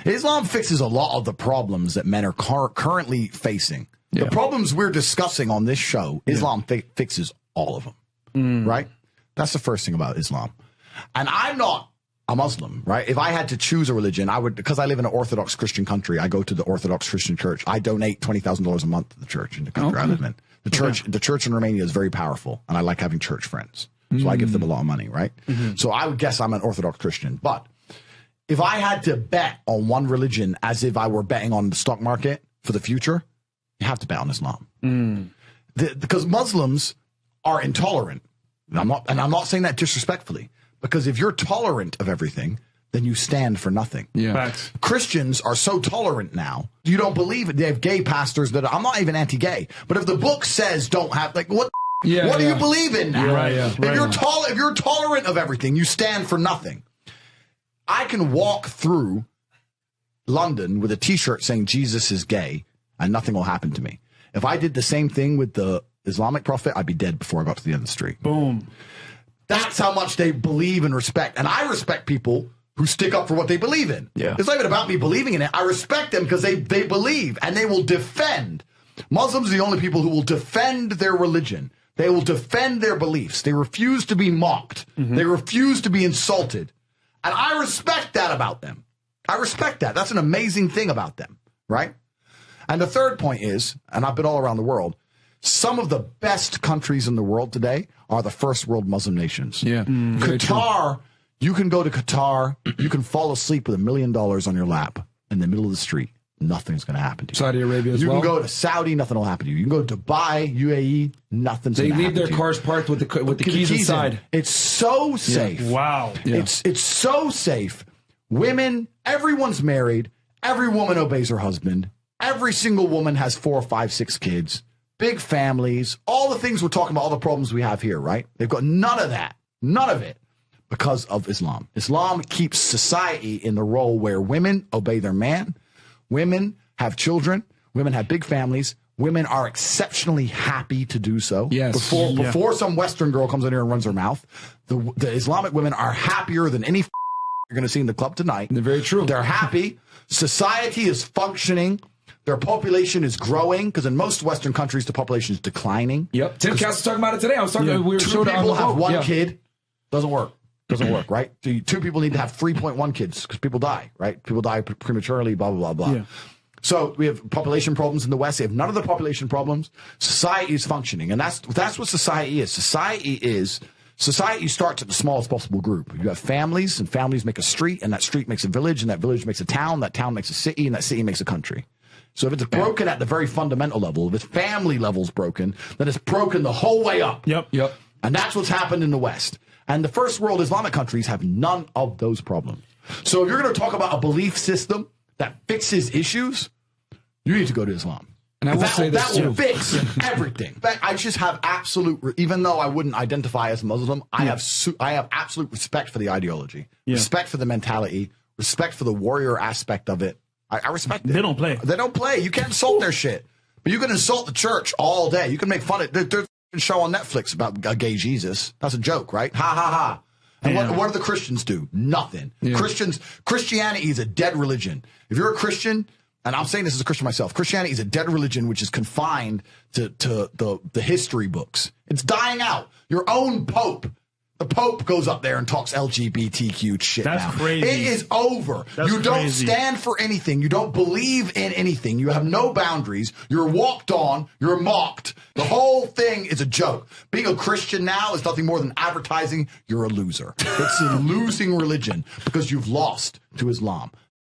Islam fixes a lot of the problems that men are currently facing. The problems we're discussing on this show, Islam fixes all of them, right? That's the first thing about Islam. And I'm not a Muslim, right? If I had to choose a religion, I would, because I live in an Orthodox Christian country, I go to the Orthodox Christian church. I donate $20,000 a month to the church in the country I live in. The church in Romania is very powerful, and I like having church friends. So I give them a lot of money, right? So I would guess I'm an Orthodox Christian. But if I had to bet on one religion as if I were betting on the stock market for the future, you have to bet on Islam. Because Muslims are intolerant. And I'm not saying that disrespectfully. Because if you're tolerant of everything, then you stand for nothing. Facts. Christians are so tolerant now. You don't believe it. They have gay pastors that I'm not even anti-gay. But if the book says don't have, like, what do you believe in now? If you're tolerant of everything, you stand for nothing. I can walk through London with a T-shirt saying Jesus is gay, and nothing will happen to me. If I did the same thing with the Islamic prophet, I'd be dead before I got to the end of the street. Boom. That's how much they believe and respect. And I respect people who stick up for what they believe in. It's not even about me believing in it. I respect them because they believe, and they will defend. Muslims are the only people who will defend their religion. They will defend their beliefs. They refuse to be mocked. They refuse to be insulted. And I respect that about them. I respect that. That's an amazing thing about them, right? And the third point is, and I've been all around the world, some of the best countries in the world today are the first world Muslim nations. Qatar, you can go to Qatar, you can fall asleep with $1 million on your lap in the middle of the street. Nothing's going to happen to you. Saudi Arabia as well. You can go to Saudi, nothing will happen to you. You can go to Dubai, UAE, nothing's going to happen to you. They leave their cars parked with the keys inside. It's so safe. Wow. It's so safe. Women, everyone's married. Every woman obeys her husband. Every single woman has 4, 5, 6 kids. Big families. All the things we're talking about, all the problems we have here, right? They've got none of that. None of it. Because of Islam. Islam keeps society in the role where women obey their man. Women have children. Women have big families. Women are exceptionally happy to do so. Before some Western girl comes in here and runs her mouth, the Islamic women are happier than any you're going to see in the club tonight. They're very true. They're happy. Society is functioning. Their population is growing because in most Western countries, the population is declining. Yep. Tim Cass was talking about it today. I was talking. We were 2 people have 1 kid. Doesn't work. Doesn't work, right? 2 people need to have 3.1 kids because people die, right? People die prematurely, blah, blah, blah, blah. So we have population problems in the West. They have none of the population problems. Society is functioning. And that's what society is. Society starts at the smallest possible group. You have families, and families make a street, and that street makes a village, and that village makes a town, that town makes a city, and that city makes a country. So if it's broken at the very fundamental level, if its family level's broken, then it's broken the whole way up. Yep. And that's what's happened in the West. And the first world Islamic countries have none of those problems. So if you're going to talk about a belief system that fixes issues, you need to go to Islam. And I will say this that will fix everything. I just have absolute, even though I wouldn't identify as Muslim, I have absolute respect for the ideology, respect for the mentality, respect for the warrior aspect of it. I respect it. They don't play. They don't play. You can't insult their shit. But you can insult the church all day. You can make fun of it. There's a show on Netflix about a gay Jesus. That's a joke, right? Ha, ha, ha. And what do the Christians do? Nothing. Christianity is a dead religion. If you're a Christian, and I'm saying this as a Christian myself, Christianity is a dead religion which is confined to the history books. It's dying out. Your own Pope. The Pope goes up there and talks LGBTQ shit now. That's crazy. It is over. You don't stand for anything. You don't believe in anything. You have no boundaries. You're walked on. You're mocked. The whole thing is a joke. Being a Christian now is nothing more than advertising you're a loser. It's a losing religion because you've lost to Islam.